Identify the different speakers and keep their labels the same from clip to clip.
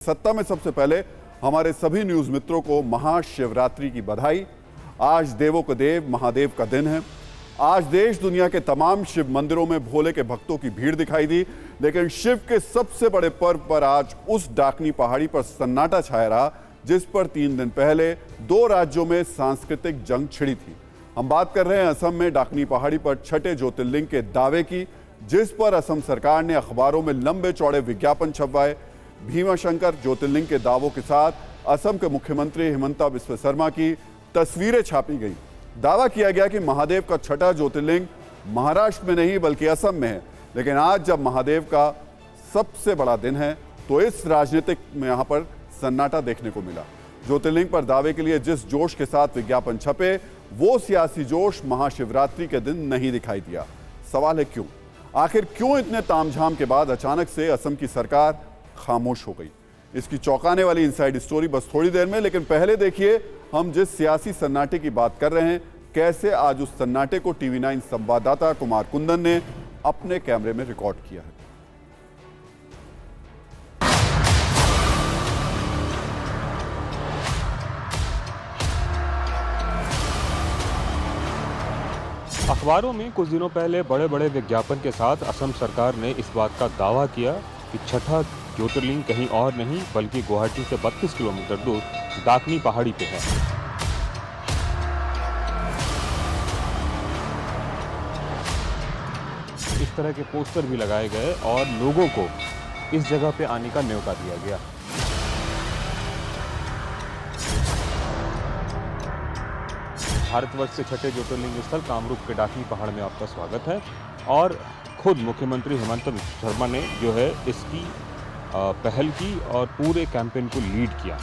Speaker 1: सत्ता में सबसे पहले हमारे सभी न्यूज मित्रों को महाशिवरात्रि की बधाई। आज देवों के देव महादेव का दिन है। आज देश दुनिया के तमाम शिव मंदिरों में भोले के भक्तों की भीड़ दिखाई दी, लेकिन शिव के सबसे बड़े पर्व पर आज उस डाकनी पहाड़ी पर सन्नाटा छाया रहा जिस पर 3 दिन पहले 2 राज्यों में सांस्कृतिक जंग छिड़ी थी। हम बात कर रहे हैं असम में डाकनी पहाड़ी पर छठे ज्योतिर्लिंग के दावे की, जिस पर असम सरकार ने अखबारों में लंबे चौड़े विज्ञापन छपवाए। भीमाशंकर ज्योतिर्लिंग के दावों के साथ असम के मुख्यमंत्री हिमंता बिस्वा शर्मा की तस्वीरें छापी गई। दावा किया गया कि महादेव का छठा ज्योतिर्लिंग महाराष्ट्र में नहीं बल्कि असम में है। लेकिन आज जब महादेव का सबसे बड़ा दिन है तो इस राजनीतिक में यहाँ पर सन्नाटा देखने को मिला। ज्योतिर्लिंग पर दावे के लिए जिस जोश के साथ विज्ञापन छपे, वो सियासी जोश महाशिवरात्रि के दिन नहीं दिखाई दिया। सवाल है क्यों? आखिर क्यों इतने तामझाम के बाद अचानक से असम की सरकार खामोश हो गई? इसकी चौंकाने वाली इनसाइड स्टोरी बस थोड़ी देर में, लेकिन पहले देखिए हम जिस सियासी सन्नाटे की बात कर रहे हैं, कैसे आज उस सन्नाटे को टीवी 9 संवाददाता कुमार कुंदन ने अपने कैमरे में रिकॉर्ड किया है।
Speaker 2: अखबारों में कुछ दिनों पहले बड़े बड़े विज्ञापन के साथ असम सरकार ने इस बात का दावा किया कि छठा ज्योतिर्लिंग कहीं और नहीं बल्कि गुवाहाटी से 32 किलोमीटर दूर डाकनी पहाड़ी पे है। इस तरह के पोस्टर भी लगाए गए और लोगों को इस जगह पे आने का न्योता दिया गया। भारतवर्ष से छठे ज्योतिर्लिंग स्थल कामरूप के डाकनी पहाड़ में आपका स्वागत है। और खुद मुख्यमंत्री हिमंता बिस्वा शर्मा ने जो है इसकी पहल की और पूरे कैंपेन को लीड किया।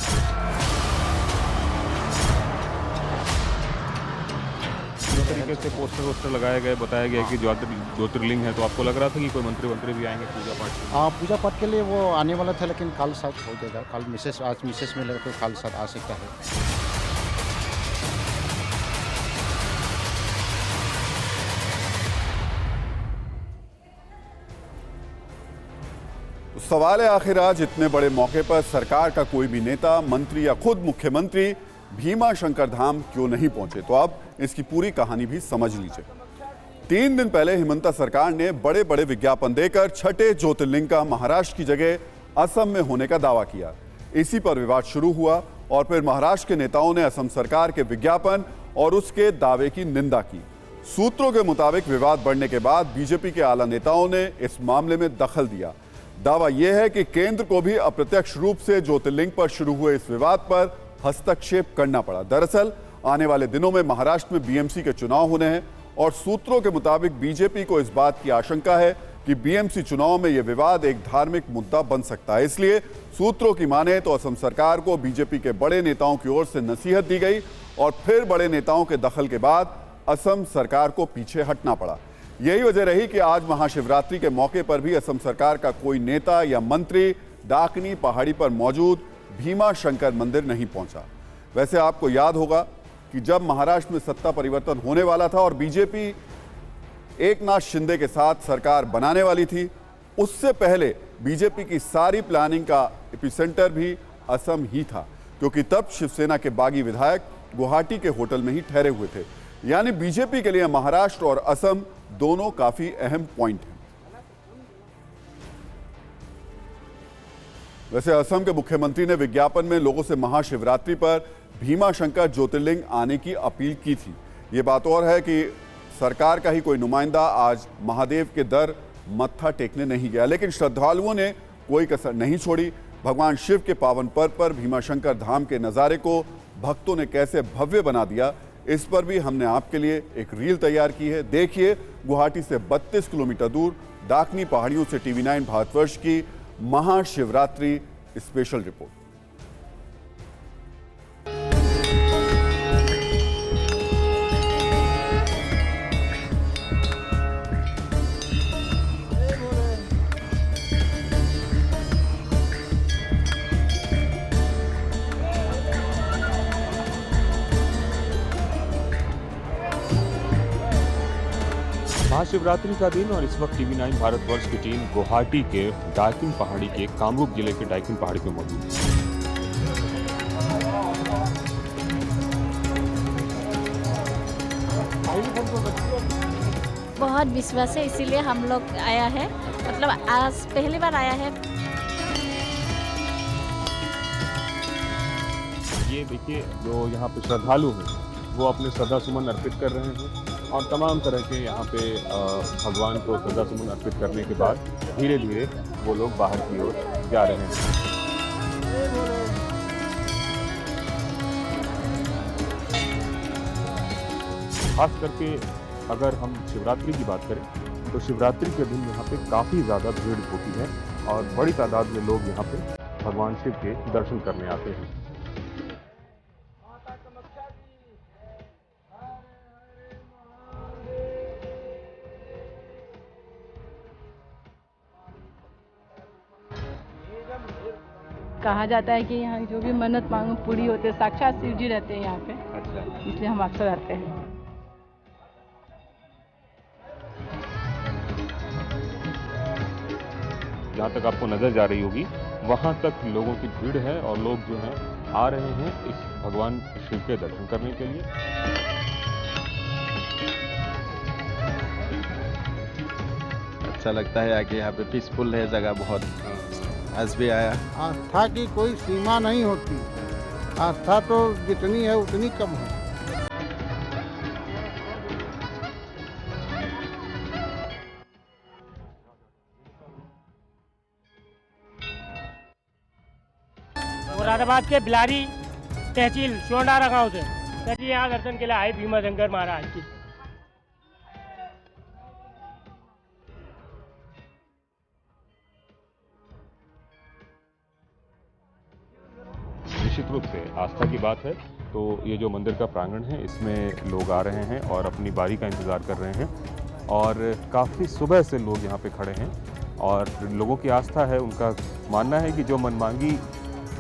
Speaker 2: इस तरीके से पोस्टर लगाए गए, बताया गया कि ज्योतिर्लिंग है, तो आपको लग रहा था कि कोई मंत्री भी आएंगे पूजा पाठ?
Speaker 3: हाँ, पूजा पाठ के लिए वो आने वाला था, लेकिन कल शायद हो जाएगा। कल आज मिसेस मिले तो कल शायद आ सकता है।
Speaker 1: सवाल है आखिर आज इतने बड़े मौके पर सरकार का कोई भी नेता, मंत्री या खुद मुख्यमंत्री भीमाशंकर धाम क्यों नहीं पहुंचे? तो अब इसकी पूरी कहानी भी समझ लीजिए। 3 दिन पहले हिमंता सरकार ने बड़े बड़े विज्ञापन देकर छठे ज्योतिर्लिंग का महाराष्ट्र की जगह असम में होने का दावा किया। इसी पर विवाद शुरू हुआ और फिर महाराष्ट्र के नेताओं ने असम सरकार के विज्ञापन और उसके दावे की निंदा की। सूत्रों के मुताबिक विवाद बढ़ने के बाद बीजेपी के आला नेताओं ने इस मामले में दखल दिया। दावा यह है कि केंद्र को भी अप्रत्यक्ष रूप से ज्योतिर्लिंग पर शुरू हुए इस विवाद पर हस्तक्षेप करना पड़ा। दरअसल आने वाले दिनों में महाराष्ट्र में बीएमसी के चुनाव होने हैं और सूत्रों के मुताबिक बीजेपी को इस बात की आशंका है कि बीएमसी चुनाव में यह विवाद एक धार्मिक मुद्दा बन सकता है। इसलिए सूत्रों की माने तो असम सरकार को बीजेपी के बड़े नेताओं की ओर से नसीहत दी गई और फिर बड़े नेताओं के दखल के बाद असम सरकार को पीछे हटना पड़ा। यही वजह रही कि आज महाशिवरात्रि के मौके पर भी असम सरकार का कोई नेता या मंत्री डाकनी पहाड़ी पर मौजूद भीमाशंकर मंदिर नहीं पहुंचा। वैसे आपको याद होगा कि जब महाराष्ट्र में सत्ता परिवर्तन होने वाला था और बीजेपी एकनाथ शिंदे के साथ सरकार बनाने वाली थी, उससे पहले बीजेपी की सारी प्लानिंग का एपिसेंटर भी असम ही था, क्योंकि तब शिवसेना के बागी विधायक गुवाहाटी के होटल में ही ठहरे हुए थे। यानी बीजेपी के लिए महाराष्ट्र और असम दोनों काफी अहम पॉइंट हैं। वैसे असम के मुख्यमंत्री ने विज्ञापन में लोगों से महाशिवरात्रि पर भीमाशंकर ज्योतिर्लिंग आने की अपील की थी। ये बात और है कि सरकार का ही कोई नुमाइंदा आज महादेव के दर मत्था टेकने नहीं गया, लेकिन श्रद्धालुओं ने कोई कसर नहीं छोड़ी। भगवान शिव के पावन पर्व पर भीमाशंकर धाम के नज़ारे को भक्तों ने कैसे भव्य बना दिया, इस पर भी हमने आपके लिए एक रील तैयार की है। देखिए गुवाहाटी से 32 किलोमीटर दूर डाकनी पहाड़ियों से टीवी 9 भारतवर्ष की महाशिवरात्रि स्पेशल रिपोर्ट।
Speaker 2: महाशिवरात्रि का दिन और इस वक्त TV9 भारतवर्ष की टीम गुवाहाटी के डाइकिन पहाड़ी के कामरूप जिले के डाइकिन पहाड़ी पे मौजूद है।
Speaker 4: बहुत विश्वास है, इसीलिए हम लोग आया है, मतलब आज पहली बार आया है।
Speaker 2: ये देखिए जो यहाँ पे श्रद्धालु हैं वो अपने श्रद्धा सुमन अर्पित कर रहे हैं और तमाम तरह के यहाँ पे भगवान को श्रद्धा सुमन अर्पित करने के बाद धीरे धीरे वो लोग बाहर की ओर जा रहे हैं। खास करके अगर हम शिवरात्रि की बात करें तो शिवरात्रि के दिन यहाँ पे काफ़ी ज़्यादा भीड़ होती है और बड़ी तादाद में लोग यहाँ पे भगवान शिव के दर्शन करने आते हैं।
Speaker 5: कहा जाता है कि यहाँ जो भी मन्नत मांगो पूरी होते, साक्षात शिव जी रहते हैं यहाँ पे।
Speaker 2: अच्छा,
Speaker 5: इसलिए हम अक्सर आते हैं।
Speaker 2: जहाँ तक आपको नजर जा रही होगी वहाँ तक लोगों की भीड़ है और लोग जो हैं आ रहे हैं इस भगवान शिव के दर्शन करने के लिए।
Speaker 6: अच्छा लगता है आके, यहाँ पे पीसफुल है जगह बहुत। आज भी आया।
Speaker 7: आस्था की कोई सीमा नहीं होती, आस्था तो जितनी है उतनी कम है।
Speaker 8: मुरादाबाद के बिलारी तहसील सोंडारा गांव से सर जी यहाँ दर्शन के लिए आए भीमा शंकर महाराज की।
Speaker 2: निश्चित रूप से आस्था की बात है तो ये जो मंदिर का प्रांगण है इसमें लोग आ रहे हैं और अपनी बारी का इंतज़ार कर रहे हैं और काफ़ी सुबह से लोग यहाँ पे खड़े हैं और लोगों की आस्था है, उनका मानना है कि जो मनमांगी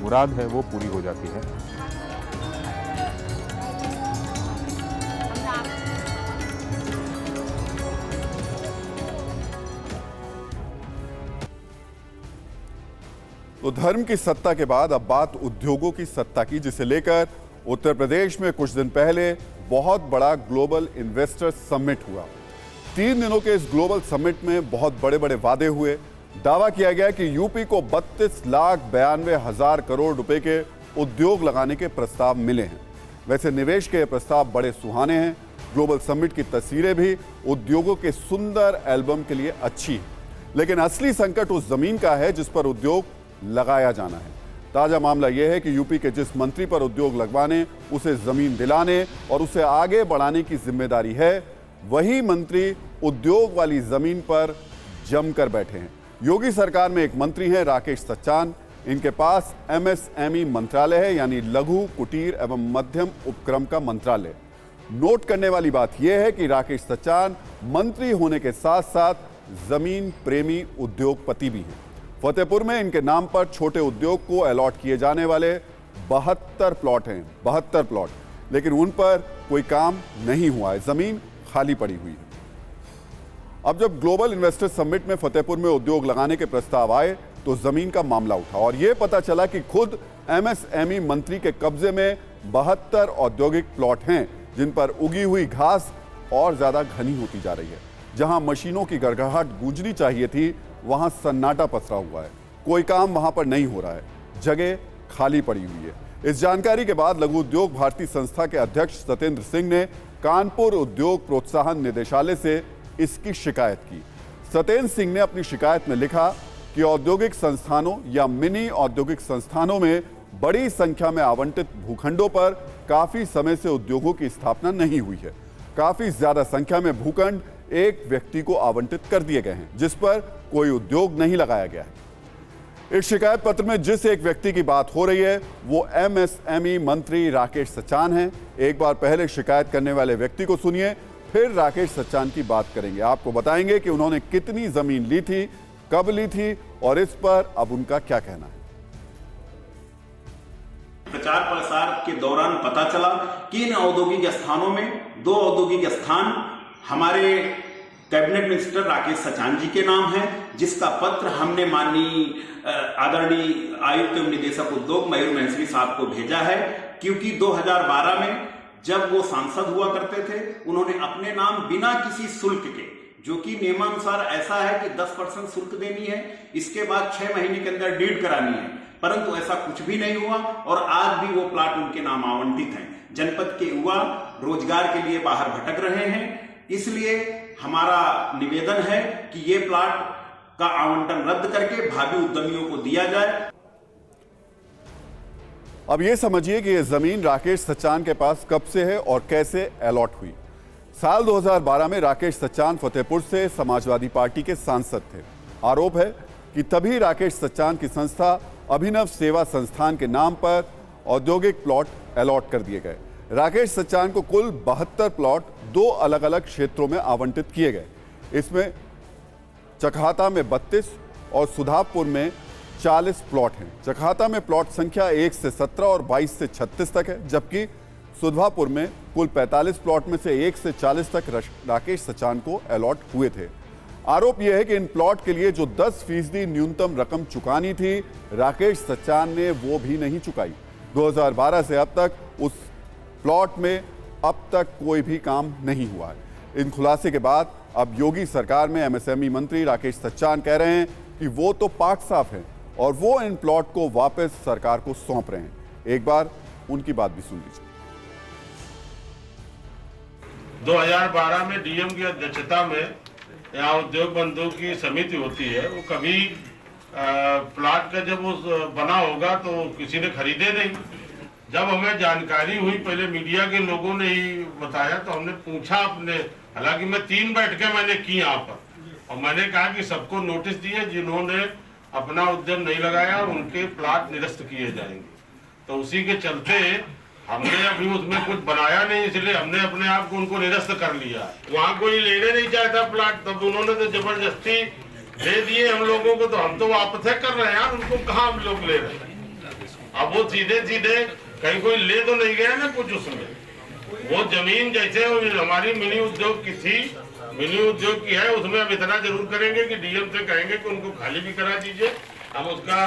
Speaker 2: मुराद है वो पूरी हो जाती है।
Speaker 1: तो धर्म की सत्ता के बाद अब बात उद्योगों की सत्ता की, जिसे लेकर उत्तर प्रदेश में कुछ दिन पहले बहुत बड़ा ग्लोबल इन्वेस्टर समिट हुआ। 3 दिनों के इस ग्लोबल समिट में बहुत बड़े बड़े वादे हुए। दावा किया गया कि यूपी को 32,92,000 करोड़ रुपए के उद्योग लगाने के प्रस्ताव मिले हैं। वैसे निवेश के प्रस्ताव बड़े सुहाने हैं। ग्लोबल समिट की तस्वीरें भी उद्योगों के सुंदर एल्बम के लिए अच्छी हैं, लेकिन असली संकट उस जमीन का है जिस पर उद्योग लगाया जाना है। ताजा मामला यह है कि यूपी के जिस मंत्री पर उद्योग लगवाने, उसे जमीन दिलाने और उसे आगे बढ़ाने की जिम्मेदारी है, वही मंत्री उद्योग वाली जमीन पर जमकर बैठे हैं। योगी सरकार में एक मंत्री हैं राकेश सच्चान। इनके पास MSME मंत्रालय है, यानी लघु कुटीर एवं मध्यम उपक्रम का मंत्रालय। नोट करने वाली बात यह है कि राकेश सच्चान मंत्री होने के साथ साथ जमीन प्रेमी उद्योगपति भी हैं। फतेहपुर में इनके नाम पर छोटे उद्योग को अलॉट किए जाने वाले 72 प्लॉट हैं, 72 प्लॉट, लेकिन उन पर कोई काम नहीं हुआ है, जमीन खाली पड़ी हुई है। अब जब ग्लोबल इन्वेस्टर समिट में फतेहपुर में उद्योग लगाने के प्रस्ताव आए तो जमीन का मामला उठा और यह पता चला कि खुद MSME मंत्री के कब्जे में 72 औद्योगिक प्लॉट हैं, जिन पर उगी हुई घास और ज्यादा घनी होती जा रही है। जहां मशीनों की गड़गड़ाहट गूंजनी चाहिए थी, वहां सन्नाटा पसरा हुआ है, कोई काम वहां पर नहीं हो रहा है, जगह खाली पड़ी हुई है। इस जानकारी के बाद लघु उद्योग भारती संस्था के अध्यक्ष सत्येंद्र सिंह ने कानपुर उद्योग प्रोत्साहन निदेशालय से इसकी शिकायत की। सत्येंद्र सिंह ने अपनी शिकायत में लिखा कि औद्योगिक संस्थानों या मिनी औद्योगिक संस्थानों में बड़ी संख्या में आवंटित भूखंडों पर काफी समय से उद्योगों की स्थापना नहीं हुई है। काफी ज्यादा संख्या में भूखंड एक व्यक्ति को आवंटित कर दिए गए हैं, जिस पर कोई उद्योग नहीं लगाया गया है। इस शिकायत पत्र में जिस एक व्यक्ति की बात हो रही है वो MSME मंत्री राकेश सच्चान हैं। एक बार पहले शिकायत करने वाले व्यक्ति को सुनिए, फिर राकेश सच्चान की बात करेंगे। आपको बताएंगे कि उन्होंने कितनी जमीन ली थी, कब ली थी और इस पर अब उनका क्या कहना है।
Speaker 9: प्रचार प्रसार के दौरान पता चला कि इन औद्योगिक स्थानों में 2 औद्योगिक स्थान हमारे कैबिनेट मिनिस्टर राकेश सचान जी के नाम है, जिसका पत्र हमने माननीय आदरणीय आयुक्त एवं निदेशक उद्योग मयूर महंसरी साहब को भेजा है, क्योंकि 2012 में जब वो सांसद हुआ करते थे, उन्होंने अपने नाम बिना किसी शुल्क के, जो कि नियमानुसार ऐसा है कि 10% शुल्क देनी है, इसके बाद 6 महीने के अंदर डीड करानी है, परंतु ऐसा कुछ भी नहीं हुआ और आज भी वो प्लाट उनके नाम आवंटित हैं। जनपद के युवा रोजगार के लिए बाहर भटक रहे हैं, इसलिए हमारा निवेदन है कि ये प्लाट का आवंटन रद्द करके भावी उद्यमियों को दिया जाए।
Speaker 1: अब ये समझिए कि ये जमीन राकेश सचान के पास कब से है और कैसे अलॉट हुई। साल 2012 में राकेश सचान फतेहपुर से समाजवादी पार्टी के सांसद थे। आरोप है कि तभी राकेश सचान की संस्था अभिनव सेवा संस्थान के नाम पर औद्योगिक प्लॉट अलॉट कर दिए गए। राकेश सचान को कुल 72 प्लॉट 2 अलग अलग क्षेत्रों में आवंटित किए गए। इसमें चकहाता में 32 और सुधापुर में 40 प्लॉट हैं। चकहाता में प्लॉट संख्या 1 से 17 और 22 से 36 तक है, जबकि सुधापुर में कुल 45 प्लॉट में से 1 से 40 तक राकेश सचान को अलॉट हुए थे। आरोप यह है कि इन प्लॉट के लिए जो 10% न्यूनतम रकम चुकानी थी, राकेश सचान ने वो भी नहीं चुकाई। 2012 से अब तक उस प्लॉट में अब तक कोई भी काम नहीं हुआ है। इन खुलासे के बाद अब योगी सरकार में एमएसएमई मंत्री राकेश सचान कह रहे हैं कि वो तो पाक साफ है और वो इन प्लॉट को वापस सरकार को सौंप रहे हैं। एक बार उनकी बात भी सुन लीजिए।
Speaker 10: 2012 में डीएम की अध्यक्षता में यहाँ उद्योग बंधु की समिति होती है, वो कभी प्लाट का जब वो बना होगा तो किसी ने खरीदे नहीं। जब हमें जानकारी हुई, पहले मीडिया के लोगों ने ही बताया, तो हमने पूछा अपने, हालांकि मैं 3 बैठकें मैंने की यहाँ पर, और मैंने कहा कि सबको नोटिस दिए जिन्होंने अपना उद्यम नहीं लगाया उनके प्लाट निरस्त किए जाएंगे। तो उसी के चलते हमने अभी उसमें कुछ बनाया नहीं, इसलिए हमने अपने आप को उनको निरस्त कर लिया। वहाँ कोई लेने नहीं चाहता प्लाट, तब उन्होंने तो जबरदस्ती दे दिए हम लोगों को, तो हम तो वापस कर रहे हैं यार, उनको कहाँ हम लोग ले रहे हैं। अब वो सीधे सीधे कहीं कोई ले तो नहीं गया ना कुछ उसमें। वो जमीन जैसे हमारी मिनी उद्योग की थी, मिनी उद्योग की है, उसमें हम इतना जरूर करेंगे कि डीएम से कहेंगे कि उनको खाली भी करा दीजिए, हम उसका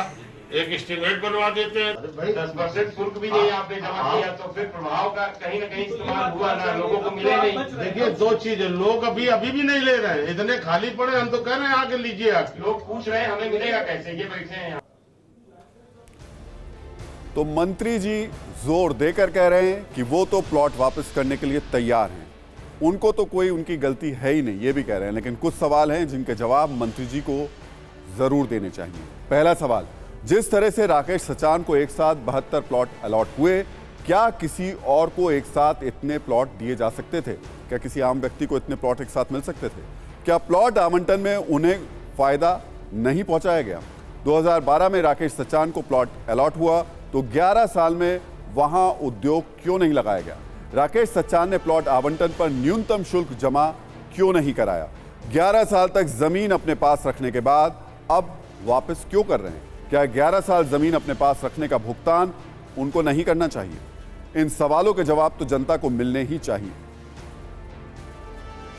Speaker 10: एक एस्टीमेट बनवा देते हैं।
Speaker 11: 10% शुल्क भी नहीं आपने जमा किया, तो फिर प्रभाव का कहीं ना कहीं इस्तेमाल हुआ ना, लोगों को मिले नहीं।
Speaker 10: देखिए 2 चीजें, लोग अभी भी नहीं ले रहे हैं, इतने खाली पड़े, हम तो कह रहे हैं आके लीजिए। आके
Speaker 11: लोग पूछ रहे हैं हमें मिलेगा कैसे, ये बैठे हैं।
Speaker 1: तो मंत्री जी जोर देकर कह रहे हैं कि वो तो प्लॉट वापस करने के लिए तैयार हैं, उनको तो कोई उनकी गलती है ही नहीं, ये भी कह रहे हैं। लेकिन कुछ सवाल हैं जिनके जवाब मंत्री जी को जरूर देने चाहिए। पहला सवाल, जिस तरह से राकेश सचान को एक साथ 72 प्लॉट अलॉट हुए, क्या किसी और को एक साथ इतने प्लॉट दिए जा सकते थे? क्या किसी आम व्यक्ति को इतने प्लॉट एक साथ मिल सकते थे? क्या प्लॉट आवंटन में उन्हें फायदा नहीं पहुंचाया गया? 2012 में राकेश सचान को प्लॉट अलॉट हुआ तो 11 साल में वहां उद्योग क्यों नहीं लगाया गया? राकेश सचान ने प्लॉट आवंटन पर न्यूनतम शुल्क जमा क्यों नहीं कराया? 11 साल तक जमीन अपने पास रखने के बाद अब वापस क्यों कर रहे हैं? क्या 11 साल जमीन अपने पास रखने का भुगतान उनको नहीं करना चाहिए? इन सवालों के जवाब तो जनता को मिलने ही चाहिए।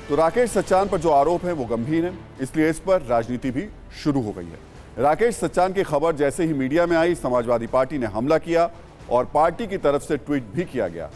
Speaker 1: तो राकेश सचान पर जो आरोप है वो गंभीर है, इसलिए इस पर राजनीति भी शुरू हो गई है। राकेश सचान की खबर जैसे ही मीडिया में आई, समाजवादी पार्टी ने हमला किया और पार्टी की तरफ से ट्वीट भी किया गया।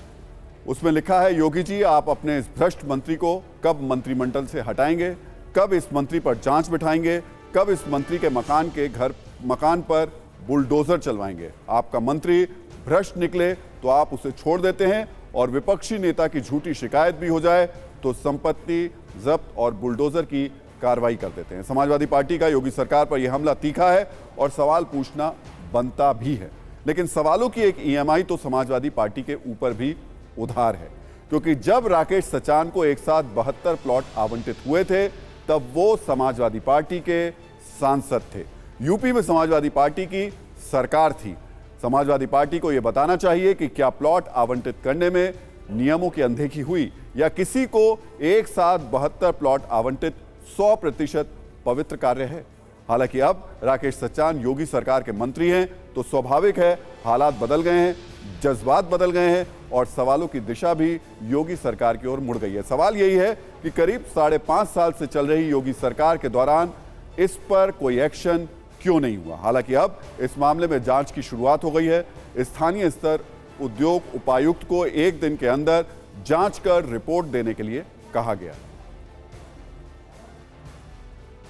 Speaker 1: उसमें लिखा है, योगी जी आप अपने इस भ्रष्ट मंत्री को कब मंत्रिमंडल से हटाएंगे? कब इस मंत्री पर जांच बिठाएंगे? कब इस मंत्री के मकान पर बुलडोजर चलवाएंगे? आपका मंत्री भ्रष्ट निकले तो आप उसे छोड़ देते हैं और विपक्षी नेता की झूठी शिकायत भी हो जाए तो संपत्ति जब्त और बुलडोजर की कार्रवाई कर देते हैं। समाजवादी पार्टी का योगी सरकार पर यह हमला तीखा है और सवाल पूछना बनता भी है, लेकिन सवालों की एक ईएमआई तो समाजवादी पार्टी के ऊपर भी उधार है, क्योंकि जब राकेश सचान को एक साथ 72 प्लॉट आवंटित हुए थे तब वो समाजवादी पार्टी के सांसद थे। यूपी में समाजवादी पार्टी की सरकार थी। समाजवादी पार्टी को यह बताना चाहिए कि क्या प्लॉट आवंटित करने में नियमों की अनदेखी हुई या किसी को एक साथ 72 प्लॉट आवंटित 100% पवित्र कार्य है। हालांकि अब राकेश सचान योगी सरकार के मंत्री हैं तो स्वाभाविक है हालात बदल गए हैं, जज्बात बदल गए हैं और सवालों की दिशा भी योगी सरकार की ओर मुड़ गई है। सवाल यही है कि करीब 5.5 साल से चल रही योगी सरकार के दौरान इस पर कोई एक्शन क्यों नहीं हुआ। हालांकि अब इस मामले में जांच की शुरुआत हो गई है। स्थानीय स्तर उद्योग उपायुक्त को 1 दिन के अंदर जांच कर रिपोर्ट देने के लिए कहा गया।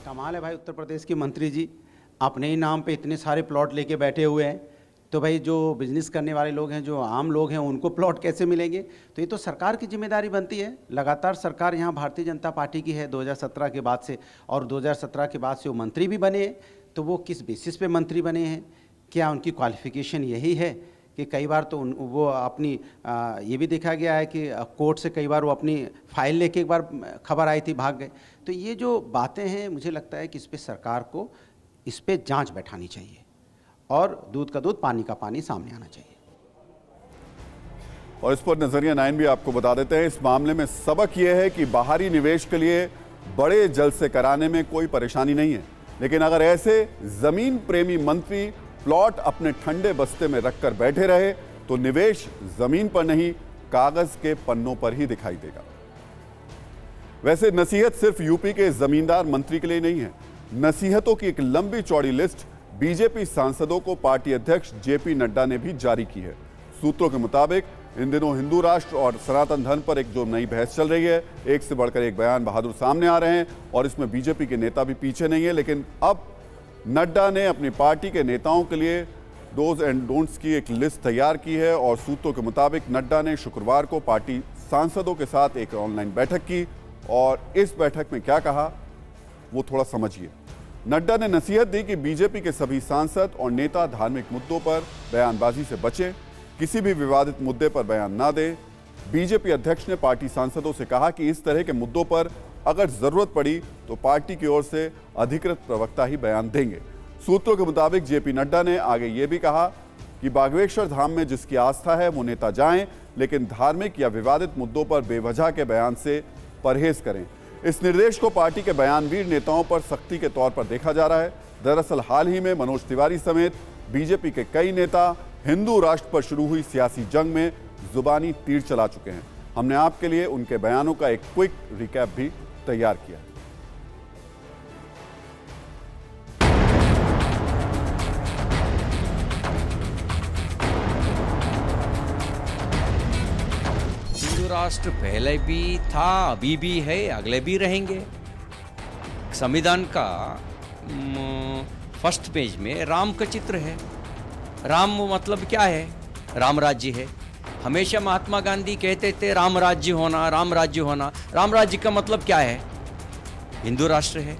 Speaker 12: कमाल है भाई, उत्तर प्रदेश के मंत्री जी अपने ही नाम पे इतने सारे प्लॉट लेके बैठे हुए हैं, तो भाई जो बिजनेस करने वाले लोग हैं, जो आम लोग हैं, उनको प्लॉट कैसे मिलेंगे? तो ये तो सरकार की जिम्मेदारी बनती है। लगातार सरकार यहाँ भारतीय जनता पार्टी की है 2017 के बाद से, और 2017 के बाद से वो मंत्री भी बने, तो वो किस बेसिस पे मंत्री बने हैं? क्या उनकी क्वालिफिकेशन यही है कि कई बार तो वो अपनी ये भी देखा गया है कि कोर्ट से कई बार वो अपनी फाइल लेके एक बार खबर आई थी भाग गए। तो ये जो बातें हैं, मुझे लगता है कि इस पे सरकार को इस पे जांच बैठानी चाहिए और दूध का दूध पानी का पानी सामने आना चाहिए।
Speaker 1: और इस पर नजरिया 9 भी आपको बता देते हैं। इस मामले में सबक यह है कि बाहरी निवेश के लिए बड़े जलसे कराने में कोई परेशानी नहीं है, लेकिन अगर ऐसे जमीन प्रेमी मंत्री प्लॉट अपने ठंडे बस्ते में रखकर बैठे रहे तो निवेश जमीन पर नहीं, कागज के पन्नों पर ही दिखाई देगा। वैसे नसीहत सिर्फ यूपी के जमींदार मंत्री के लिए नहीं है। नसीहतों की एक लंबी चौड़ी लिस्ट बीजेपी सांसदों को पार्टी अध्यक्ष जेपी नड्डा ने भी जारी की है। सूत्रों के मुताबिक इन दिनों हिंदू राष्ट्र और सनातन धर्म पर एक जो नई बहस चल रही है, एक से बढ़कर एक बयान बहादुर सामने आ रहे हैं और इसमें बीजेपी के नेता भी पीछे नहीं है। लेकिन अब नड्डा ने अपनी पार्टी के नेताओं के लिए डोज एंड डोंट्स की एक लिस्ट तैयार की है और सूत्रों के मुताबिक नड्डा ने शुक्रवार को पार्टी सांसदों के साथ एक ऑनलाइन बैठक की और इस बैठक में क्या कहा वो थोड़ा समझिए। नड्डा ने नसीहत दी कि बीजेपी के सभी सांसद और नेता धार्मिक मुद्दों पर बयानबाजी से बचें, किसी भी विवादित मुद्दे पर बयान ना दें। बीजेपी अध्यक्ष ने पार्टी सांसदों से कहा कि इस तरह के मुद्दों पर अगर जरूरत पड़ी तो पार्टी की ओर से अधिकृत प्रवक्ता ही बयान देंगे। सूत्रों के मुताबिक जेपी नड्डा ने आगे ये भी कहा कि बागेश्वर धाम में जिसकी आस्था है वो नेता जाएं, लेकिन धार्मिक या विवादित मुद्दों पर बेवजह के बयान से परहेज करें। इस निर्देश को पार्टी के बयानवीर नेताओं पर सख्ती के तौर पर देखा जा रहा है। दरअसल हाल ही में मनोज तिवारी समेत बीजेपी के कई नेता हिंदू राष्ट्र पर शुरू हुई सियासी जंग में जुबानी तीर चला चुके हैं। हमने आपके लिए उनके बयानों का एक क्विक रिकैप भी तैयार किया।
Speaker 13: हिंदू राष्ट्र पहले भी था, अभी भी है, अगले भी रहेंगे। संविधान का फर्स्ट पेज में राम का चित्र है। राम मतलब क्या है? राम राज्य है। हमेशा महात्मा गांधी कहते थे राम राज्य होना, राम राज्य होना। राम राज्य का मतलब क्या है? हिंदू राष्ट्र है।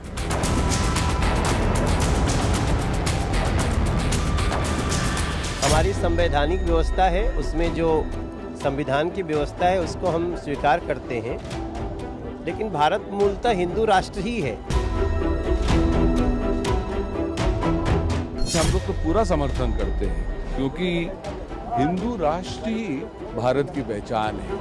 Speaker 14: हमारी संवैधानिक व्यवस्था है, उसमें जो संविधान की व्यवस्था है उसको हम स्वीकार करते हैं, लेकिन भारत मूलतः हिंदू राष्ट्र ही है।
Speaker 15: हम लोग तो पूरा समर्थन करते हैं क्योंकि हिंदू राष्ट्र ही भारत की पहचान है।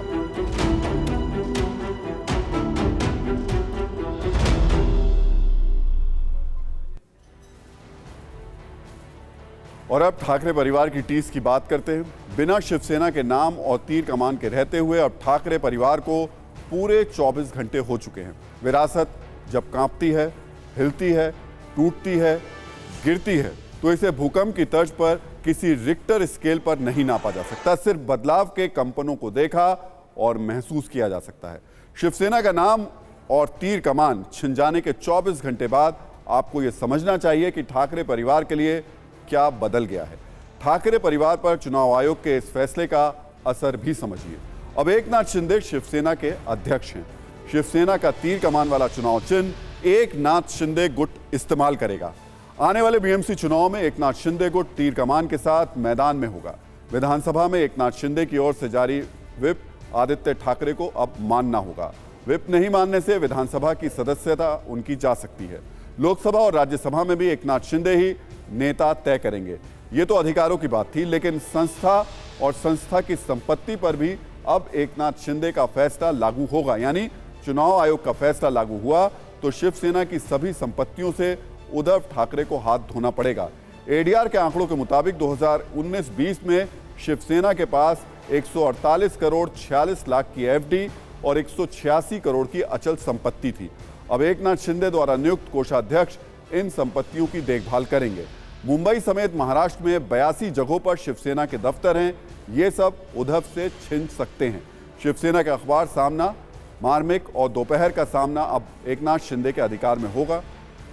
Speaker 1: और अब ठाकरे परिवार की टीस की बात करते हैं। बिना शिवसेना के नाम और तीर कमान के रहते हुए अब ठाकरे परिवार को पूरे 24 घंटे हो चुके हैं। विरासत जब कांपती है, हिलती है, टूटती है, गिरती है तो इसे भूकंप की तर्ज पर किसी रिक्टर स्केल पर नहीं नापा जा सकता। सिर्फ बदलाव के कंपनों को देखा और महसूस किया जा सकता है। शिवसेना का नाम और तीर कमान छिन जाने के 24 घंटे बाद आपको यह समझना चाहिए कि ठाकरे परिवार के लिए क्या बदल गया है। ठाकरे परिवार पर चुनाव आयोग के इस फैसले का असर भी समझिए। अब एकनाथ शिंदे शिवसेना के अध्यक्ष हैं। शिवसेना का तीर कमान वाला चुनाव चिन्ह एकनाथ शिंदे गुट इस्तेमाल करेगा। आने वाले बीएमसी चुनाव में एकनाथ शिंदे गुट तीर कमान के साथ मैदान में होगा। विधानसभा में एकनाथ शिंदे की ओर से जारी व्हिप आदित्य ठाकरे को अब मानना होगा। व्हिप नहीं मानने से विधानसभा की सदस्यता उनकी जा सकती है। लोकसभा और राज्यसभा में भी एकनाथ शिंदे ही नेता तय करेंगे। ये तो अधिकारों की बात थी, लेकिन संस्था और संस्था की संपत्ति पर भी अब एकनाथ शिंदे का फैसला लागू होगा। यानी चुनाव आयोग का फैसला लागू हुआ तो शिवसेना की सभी संपत्तियों से उद्धव ठाकरे को हाथ धोना पड़ेगा। एडीआर के आंकड़ों के मुताबिक 2019-20 में शिवसेना के पास 148 करोड़ 46 लाख की एफडी और 186 करोड़ की अचल संपत्ति थी। अब एकनाथ शिंदे द्वारा नियुक्त कोषाध्यक्ष इन संपत्तियों की देखभाल करेंगे। मुंबई समेत महाराष्ट्र में 82 जगहों पर शिवसेना के दफ्तर हैं। ये सब उद्धव से छिन सकते हैं। शिवसेना के अखबार सामना, मार्मिक और दोपहर का सामना अब एकनाथ शिंदे के अधिकार में होगा।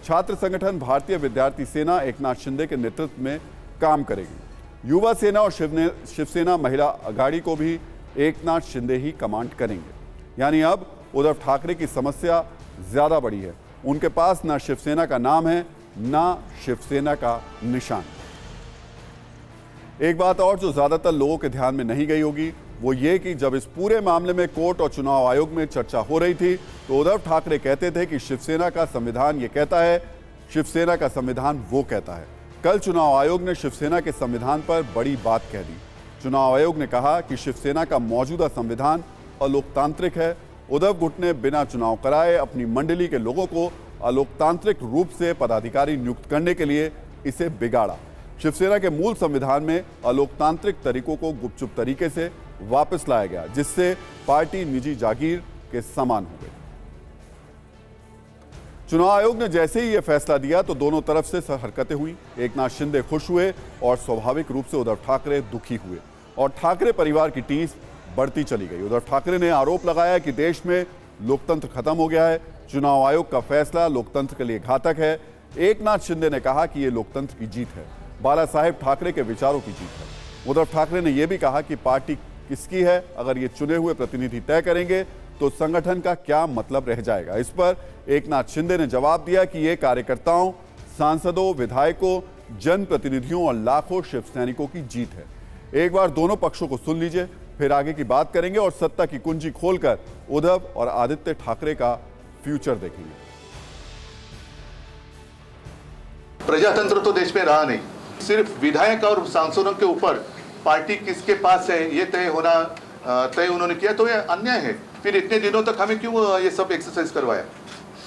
Speaker 1: छात्र संगठन भारतीय विद्यार्थी सेना एकनाथ शिंदे के नेतृत्व में काम करेगी। युवा सेना और शिवसेना महिला अघाड़ी को भी एकनाथ शिंदे ही कमांड करेंगे। यानी अब उद्धव ठाकरे की समस्या ज्यादा बड़ी है। उनके पास ना शिवसेना का नाम है, ना शिवसेना का निशान। एक बात और जो ज्यादातर लोगों के ध्यान में नहीं गई होगी वो ये कि जब इस पूरे मामले में कोर्ट और चुनाव आयोग में चर्चा हो रही थी तो उद्धव ठाकरे कहते थे कि शिवसेना का संविधान ये कहता है, शिवसेना का संविधान वो कहता है। कल चुनाव आयोग ने शिवसेना के संविधान पर बड़ी बात कह दी। चुनाव आयोग ने कहा कि शिवसेना का मौजूदा संविधान अलोकतांत्रिक है। उद्धव गुट ने बिना चुनाव कराए अपनी मंडली के लोगों को अलोकतांत्रिक रूप से पदाधिकारी नियुक्त करने के लिए इसे बिगाड़ा। शिवसेना के मूल संविधान में अलोकतांत्रिक तरीकों को गुपचुप तरीके से वापस लाया गया, जिससे पार्टी निजी जागीर के समान हो गई। चुनाव आयोग ने जैसे ही यह फैसला दिया तो दोनों तरफ से हरकतें हुई। एकनाथ शिंदे खुश हुए और स्वाभाविक रूप से उद्धव ठाकरे दुखी हुए और ठाकरे परिवार की टीस बढ़ती चली गई। उद्धव ठाकरे ने आरोप लगाया कि देश में लोकतंत्र खत्म हो गया है, चुनाव आयोग का फैसला लोकतंत्र के लिए घातक है। एकनाथ शिंदे ने कहा कि यह लोकतंत्र की जीत है, बाला साहेब ठाकरे के विचारों की जीत है। उद्धव ठाकरे ने यह भी कहा कि पार्टी किसकी है, अगर ये चुने हुए प्रतिनिधि तय करेंगे तो संगठन का क्या मतलब रह जाएगा। इस पर एकनाथ शिंदे ने जवाब दिया कि ये कार्यकर्ताओं, सांसदों, विधायकों, जनप्रतिनिधियों और लाखों शिव सैनिकों की जीत है। एक बार दोनों पक्षों को सुन लीजिए, फिर आगे की बात करेंगे और सत्ता की कुंजी खोलकर उद्धव और आदित्य ठाकरे का फ्यूचर देखेंगे।
Speaker 16: प्रजातंत्र तो देश में रहा नहीं, सिर्फ विधायक और सांसदों के ऊपर पार्टी किसके पास है ये तय उन्होंने किया, तो ये अन्याय है। फिर इतने दिनों तक हमें क्यों ये सब एक्सरसाइज करवाया?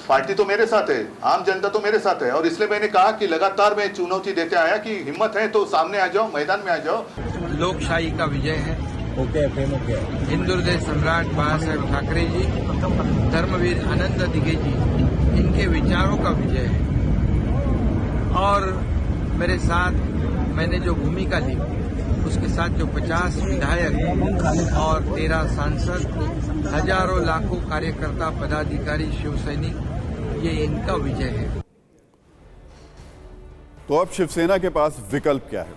Speaker 16: पार्टी तो मेरे साथ है, आम जनता तो मेरे साथ है, और इसलिए मैंने कहा कि लगातार मैं चुनौती देते आया कि हिम्मत है तो सामने आ जाओ, मैदान में आ जाओ।
Speaker 17: लोकशाही का विजय है। हिंदू हृदय सम्राट बाला साहेब ठाकरे जी, धर्मवीर अनंत दिघे जी, इनके विचारों का विजय है। और मेरे साथ मैंने जो भूमिका ली, उसके साथ जो 50 विधायक और 13 सांसद, हजारों लाखों कार्यकर्ता, पदाधिकारी, शिव सैनिक, ये इनका विजय है।
Speaker 1: तो अब शिवसेना के पास विकल्प क्या है?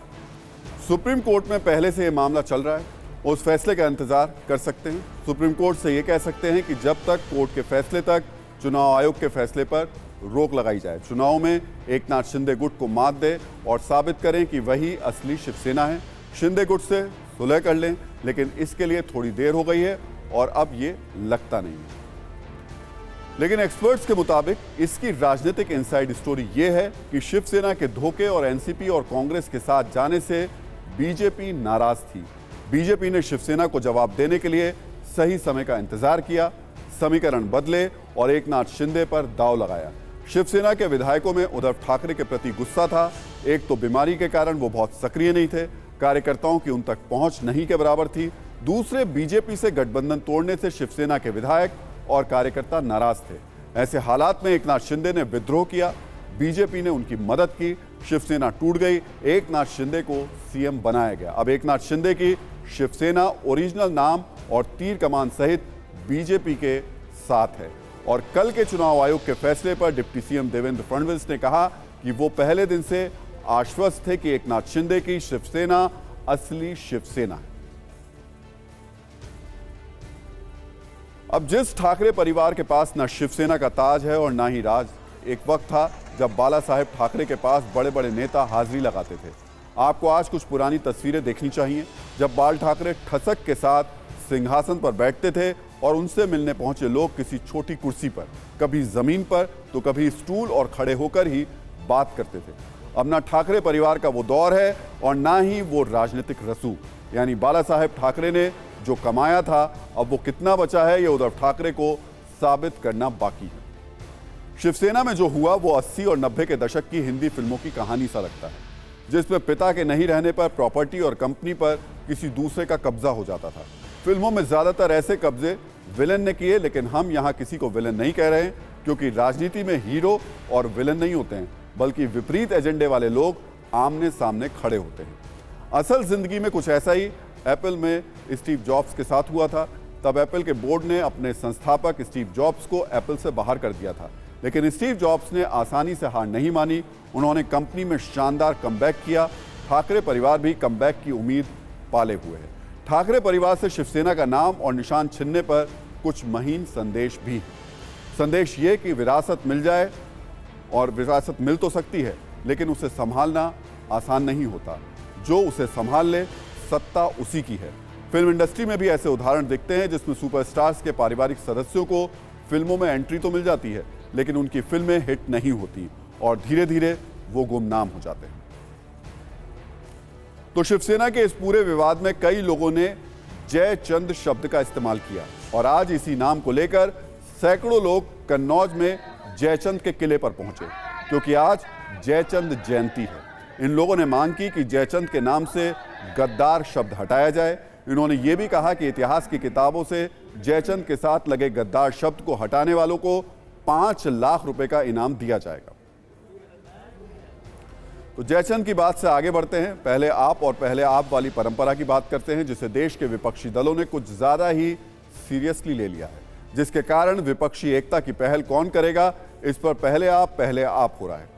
Speaker 1: सुप्रीम कोर्ट में पहले से यह मामला चल रहा है, उस फैसले का इंतजार कर सकते हैं। सुप्रीम कोर्ट से यह कह सकते हैं कि जब तक कोर्ट के फैसले तक चुनाव आयोग के फैसले पर रोक लगाई जाए, चुनाव में एकनाथ शिंदे गुट को मात दे और साबित करें कि वही असली शिवसेना है। शिंदे गुट से सुलह कर लें, लेकिन इसके लिए थोड़ी देर हो गई है और अब ये लगता नहीं है। लेकिन एक्सपर्ट्स के मुताबिक इसकी राजनीतिक इनसाइड स्टोरी ये है कि शिवसेना के धोखे और एनसीपी और कांग्रेस के साथ जाने से बीजेपी नाराज थी। बीजेपी ने शिवसेना को जवाब देने के लिए सही समय का इंतजार किया, समीकरण बदले और एकनाथ शिंदे पर दांव लगाया। शिवसेना के विधायकों में उद्धव ठाकरे के प्रति गुस्सा था। एक तो बीमारी के कारण वो बहुत सक्रिय नहीं थे, कार्यकर्ताओं की उन तक पहुंच नहीं के बराबर थी। दूसरे, बीजेपी से गठबंधन तोड़ने से शिवसेना के विधायक और कार्यकर्ता नाराज थे। ऐसे हालात में एकनाथ शिंदे ने विद्रोह किया, बीजेपी ने उनकी मदद की, शिवसेना टूट गई, एकनाथ शिंदे को सीएम बनाया गया। अब एकनाथ शिंदे की शिवसेना ओरिजिनल नाम और तीर कमान सहित बीजेपी के साथ है। और कल के चुनाव आयोग के फैसले पर डिप्टी सीएम देवेंद्र फडणवीस ने कहा कि वो पहले दिन से आश्वस्त थे कि एकनाथ शिंदे की शिवसेना असली शिवसेना है। अब जिस ठाकरे परिवार के पास न शिवसेना का ताज है और ना ही राज, एक वक्त था जब बाला साहेब ठाकरे के पास बड़े बड़े नेता हाजिरी लगाते थे। आपको आज कुछ पुरानी तस्वीरें देखनी चाहिए, जब बाल ठाकरे ठसक के साथ सिंहासन पर बैठते थे और उनसे मिलने पहुंचे लोग किसी छोटी कुर्सी पर, कभी जमीन पर तो कभी स्टूल और खड़े होकर ही बात करते थे। अब ना ठाकरे परिवार का वो दौर है और ना ही वो राजनीतिक रसूख, यानी बाला साहेब ठाकरे ने जो कमाया था अब वो कितना बचा है ये उद्धव ठाकरे को साबित करना बाकी है। शिवसेना में जो हुआ वो 80 और 90 के दशक की हिंदी फिल्मों की कहानी सा लगता है, जिसमें पिता के नहीं रहने पर प्रॉपर्टी और कंपनी पर किसी दूसरे का कब्जा हो जाता था। फिल्मों में ज्यादातर ऐसे कब्जे विलेन ने किए, लेकिन हम यहाँ किसी को विलेन नहीं कह रहे हैं, क्योंकि राजनीति में हीरो और विलेन नहीं होते हैं, बल्कि विपरीत एजेंडे वाले लोग आमने सामने खड़े होते हैं। असल जिंदगी में कुछ ऐसा ही एप्पल में स्टीव जॉब्स के साथ हुआ था। तब एप्पल के बोर्ड ने अपने संस्थापक स्टीव जॉब्स को एप्पल से बाहर कर दिया था, लेकिन स्टीव जॉब्स ने आसानी से हार नहीं मानी। उन्होंने कंपनी में शानदार कमबैक किया। ठाकरे परिवार भी कमबैक की उम्मीद पाले हुए है। ठाकरे परिवार से शिवसेना का नाम और निशान छीनने पर कुछ महीन संदेश भी है। संदेश ये कि विरासत मिल जाए, और विरासत मिल तो सकती है, लेकिन उसे संभालना आसान नहीं होता। जो उसे संभाल ले, सत्ता उसी की है। फिल्म इंडस्ट्री में भी ऐसे उदाहरण दिखते हैं जिसमें सुपरस्टार्स के पारिवारिक सदस्यों को फिल्मों में एंट्री तो मिल जाती है, लेकिन उनकी फिल्में हिट नहीं होती और धीरे धीरे वो गुमनाम हो जाते हैं। तो शिवसेना के इस पूरे विवाद में कई लोगों ने जयचंद शब्द का इस्तेमाल किया, और आज इसी नाम को लेकर सैकड़ों लोग कन्नौज में जयचंद के किले पर पहुंचे, क्योंकि आज जयचंद जयंती है। इन लोगों ने मांग की कि जयचंद के नाम से गद्दार शब्द हटाया जाए। इन्होंने ये भी कहा कि इतिहास की किताबों से जयचंद के साथ लगे गद्दार शब्द को हटाने वालों को 5 लाख रुपए का इनाम दिया जाएगा। तो जयचंद की बात से आगे बढ़ते हैं। पहले आप वाली परंपरा की बात करते हैं, जिसे देश के विपक्षी दलों ने कुछ ज्यादा ही सीरियसली ले लिया है, जिसके कारण विपक्षी एकता की पहल कौन करेगा, इस पर पहले आप हो रहा है।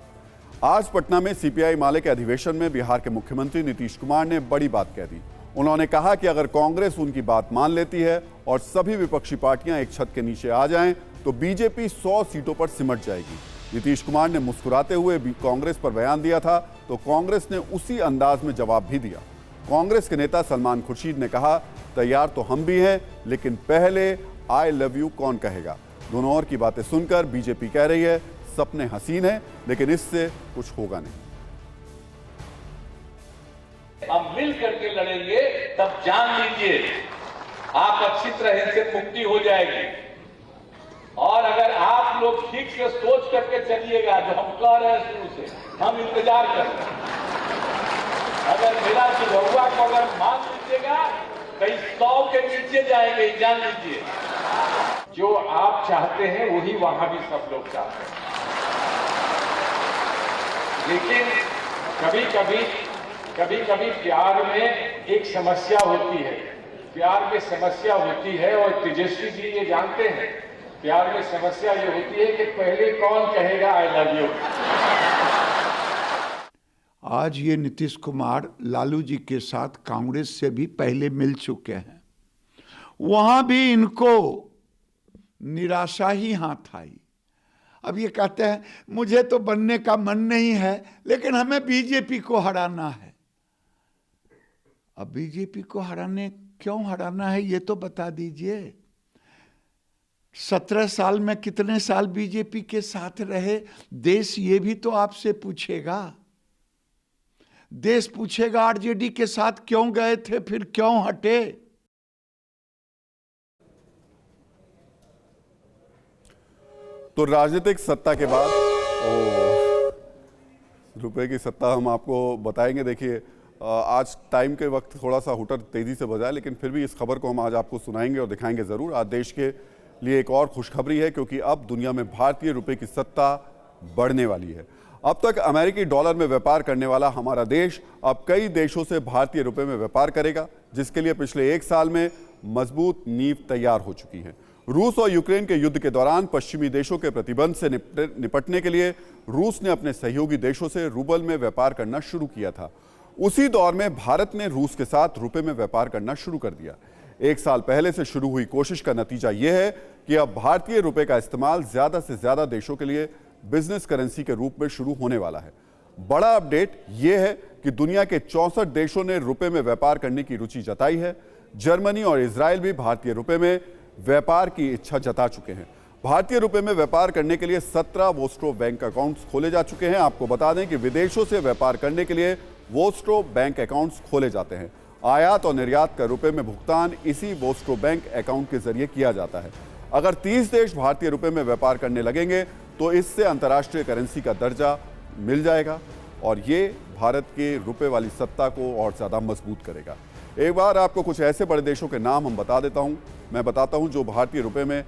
Speaker 1: आज पटना में सीपीआई माले के अधिवेशन में बिहार के मुख्यमंत्री नीतीश कुमार ने बड़ी बात कह दी। उन्होंने कहा कि अगर कांग्रेस उनकी बात मान लेती है और सभी विपक्षी पार्टियां एक छत के नीचे आ जाएं, तो बीजेपी 100 सीटों पर सिमट जाएगी। नीतीश कुमार ने मुस्कुराते हुए कांग्रेस पर बयान दिया था, तो कांग्रेस ने उसी अंदाज में जवाब भी दिया। कांग्रेस के नेता सलमान खुर्शीद ने कहा, तैयार तो हम भी हैं, लेकिन पहले आई लव यू कौन कहेगा। दोनों और की बातें सुनकर बीजेपी कह रही है, सपने हसीन हैं, लेकिन इससे कुछ होगा नहीं।
Speaker 18: हम मिल करके लड़ेंगे, तब जान लीजिए आप अच्छी तरह से मुक्ति हो जाएगी। और अगर आप लोग ठीक से सोच करके चलिएगा, जो हम कह रहे हैं शुरू से, हम इंतजार कर रहे हैं। अगर मेरा चिरहुआ को अगर मान लीजिएगा, कहीं 100 के नीचे जाएंगे, जान लीजिए। जो आप चाहते हैं वही वहां भी सब लोग चाहते हैं, लेकिन कभी कभी प्यार में एक समस्या होती है। प्यार में समस्या होती है, और तेजस्वी जी ये जानते हैं, प्यार में समस्या ये होती है कि पहले कौन कहेगा आई लव यू।
Speaker 19: आज ये नीतीश कुमार लालू जी के साथ कांग्रेस से भी पहले मिल चुके हैं, वहां भी इनको निराशा ही हाथ आई। अब ये कहते हैं मुझे तो बनने का मन नहीं है, लेकिन हमें बीजेपी को हराना है। अब बीजेपी को क्यों हराना है, ये तो बता दीजिए। 17 साल में कितने साल बीजेपी के साथ रहे, देश ये भी तो आपसे पूछेगा। देश पूछेगा आरजेडी के साथ क्यों गए थे, फिर क्यों हटे।
Speaker 1: तो राजनीतिक सत्ता के बाद रुपए की सत्ता हम आपको बताएंगे। देखिए, आज टाइम के वक्त थोड़ा सा हुटर तेजी से बजा, लेकिन फिर भी इस खबर को हम आज आपको सुनाएंगे और दिखाएंगे जरूर। आज देश के लिए एक और खुशखबरी है, क्योंकि अब दुनिया में भारतीय रुपए की सत्ता बढ़ने वाली है। अब तक अमेरिकी डॉलर में व्यापार करने वाला हमारा देश अब कई देशों से भारतीय रुपए में व्यापार करेगा, जिसके लिए पिछले 1 साल में मजबूत नींव तैयार हो चुकी है। रूस और यूक्रेन के युद्ध के दौरान पश्चिमी देशों के प्रतिबंध से निपटने के लिए रूस ने अपने सहयोगी देशों से रूबल में व्यापार करना शुरू किया था। उसी दौर में भारत ने रूस के साथ रुपए में व्यापार करना शुरू कर दिया। 1 साल पहले से शुरू हुई कोशिश का नतीजा यह है कि अब भारतीय रुपए का इस्तेमाल ज्यादा से ज्यादा देशों के लिए बिजनेस करेंसी के रूप में शुरू होने वाला है। बड़ा अपडेट यह है कि दुनिया के 64 देशों ने रुपए में व्यापार करने की रुचि जताई है। जर्मनी और इजराइल भी भारतीय रुपए में व्यापार की इच्छा जता चुके हैं। भारतीय रुपए में व्यापार करने के लिए 17 वोस्ट्रो बैंक अकाउंट्स खोले जा चुके हैं। आपको बता दें कि विदेशों से व्यापार करने के लिए वोस्ट्रो बैंक अकाउंट्स खोले जाते हैं। आयात और निर्यात का रुपए में भुगतान इसी वोस्ट्रो बैंक अकाउंट के जरिए किया जाता है। अगर 30 देश भारतीय रुपए में व्यापार करने लगेंगे तो इससे अंतर्राष्ट्रीय करेंसी का दर्जा मिल जाएगा, और ये भारत के रुपए वाली सत्ता को और ज्यादा मजबूत करेगा। एक बार आपको कुछ ऐसे बड़े देशों के नाम हम बता देता हूं, मैं बताता हूं जो भारतीय रुपए में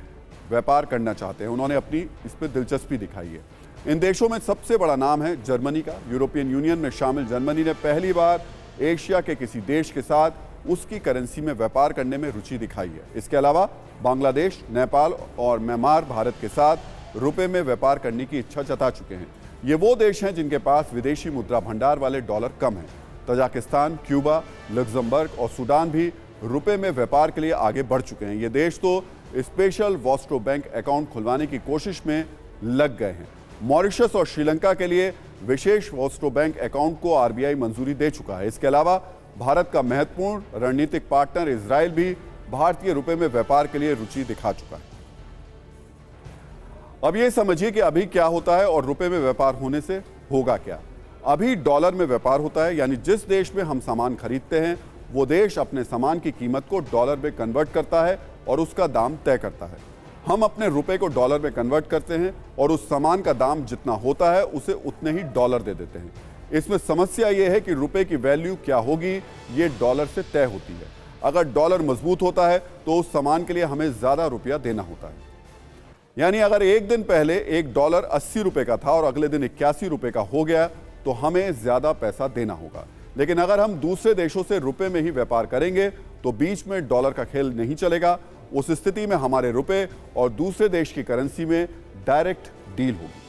Speaker 1: व्यापार करना चाहते हैं। उन्होंने अपनी इस पर दिलचस्पी दिखाई है। इन देशों में सबसे बड़ा नाम है जर्मनी का। यूरोपियन यूनियन में शामिल जर्मनी ने पहली बार एशिया के किसी देश के साथ उसकी करेंसी में व्यापार करने में रुचि दिखाई है। इसके अलावा बांग्लादेश, नेपाल और म्यांमार भारत के साथ रुपए में व्यापार करने की इच्छा जता चुके हैं। ये वो देश हैं जिनके पास विदेशी मुद्रा भंडार वाले डॉलर कम हैं। तजाकिस्तान, क्यूबा, लग्जमबर्ग और सूडान भी रुपए में व्यापार के लिए आगे बढ़ चुके हैं। ये देश तो स्पेशल वॉस्ट्रो बैंक अकाउंट खुलवाने की कोशिश में लग गए हैं। मॉरिशस और श्रीलंका के लिए विशेष वॉस्ट्रो बैंक अकाउंट को आरबीआई मंजूरी दे चुका है। इसके अलावा भारत का महत्वपूर्ण रणनीतिक पार्टनर इजराइल भी भारतीय रुपए में व्यापार के लिए रुचि दिखा चुका है। अब ये समझिए कि अभी क्या होता है और रुपए में व्यापार होने से होगा क्या। अभी डॉलर में व्यापार होता है, यानी जिस देश में हम सामान खरीदते हैं वो देश अपने सामान की कीमत को डॉलर में कन्वर्ट करता है और उसका दाम तय करता है। हम अपने रुपए को डॉलर में कन्वर्ट करते हैं और उस सामान का दाम जितना होता है उसे उतने ही डॉलर दे देते हैं। इसमें समस्या यह है कि रुपए की वैल्यू क्या होगी ये डॉलर से तय होती है। अगर डॉलर मजबूत होता है तो उस सामान के लिए हमें ज्यादा रुपया देना होता है। यानी अगर एक दिन पहले एक डॉलर 80 रुपए का था और अगले दिन 81 रुपए का हो गया तो हमें ज्यादा पैसा देना होगा। लेकिन अगर हम दूसरे देशों से रुपए में ही व्यापार करेंगे तो बीच में डॉलर का खेल नहीं चलेगा। उस स्थिति में हमारे रुपए और दूसरे देश की करेंसी में डायरेक्ट डील होगी।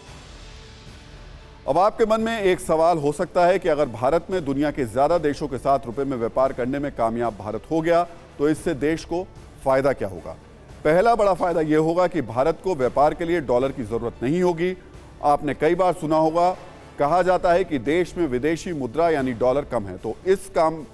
Speaker 1: अब आपके मन में एक सवाल हो सकता है कि अगर भारत में दुनिया के ज्यादा देशों के साथ रुपए में व्यापार करने में कामयाब भारत हो गया तो इससे देश को फायदा क्या होगा। पहला बड़ा फायदा यह होगा कि भारत को व्यापार के लिए डॉलर की जरूरत नहीं होगी। आपने कई बार सुना होगा, कहा जाता है कि देश में विदेशी मुद्रा यानी डॉलर कम है, तो इस काम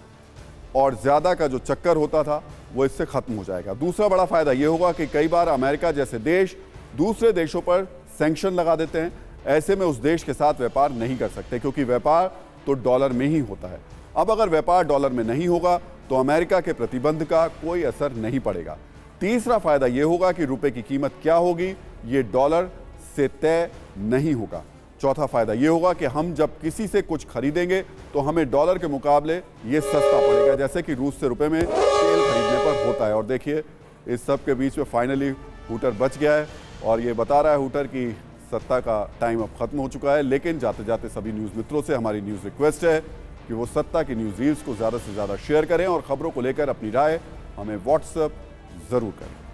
Speaker 1: और ज्यादा का जो चक्कर होता था वो इससे खत्म हो जाएगा। दूसरा बड़ा फायदा यह होगा कि कई बार अमेरिका जैसे देश दूसरे देशों पर सैंक्शन लगा देते हैं। ऐसे में उस देश के साथ व्यापार नहीं कर सकते क्योंकि व्यापार तो डॉलर में ही होता है। अब अगर व्यापार डॉलर में नहीं होगा तो अमेरिका के प्रतिबंध का कोई असर नहीं पड़ेगा। तीसरा फायदा यह होगा कि रुपए की कीमत क्या होगी ये डॉलर से तय नहीं होगा। चौथा फायदा यह होगा कि हम जब किसी से कुछ खरीदेंगे तो हमें डॉलर के मुकाबले ये सस्ता पड़ेगा, जैसे कि रूस से रुपए में तेल खरीदने पर होता है। और देखिए इस सब के बीच में फाइनली हूटर बच गया है और ये बता रहा है हूटर कि सत्ता का टाइम अब खत्म हो चुका है। लेकिन जाते जाते सभी न्यूज़ मित्रों से हमारी न्यूज़ रिक्वेस्ट है कि वो सत्ता की न्यूज़ रील्स को ज़्यादा से ज़्यादा शेयर करें और खबरों को लेकर अपनी राय हमें व्हाट्सएप ज़रूर करें।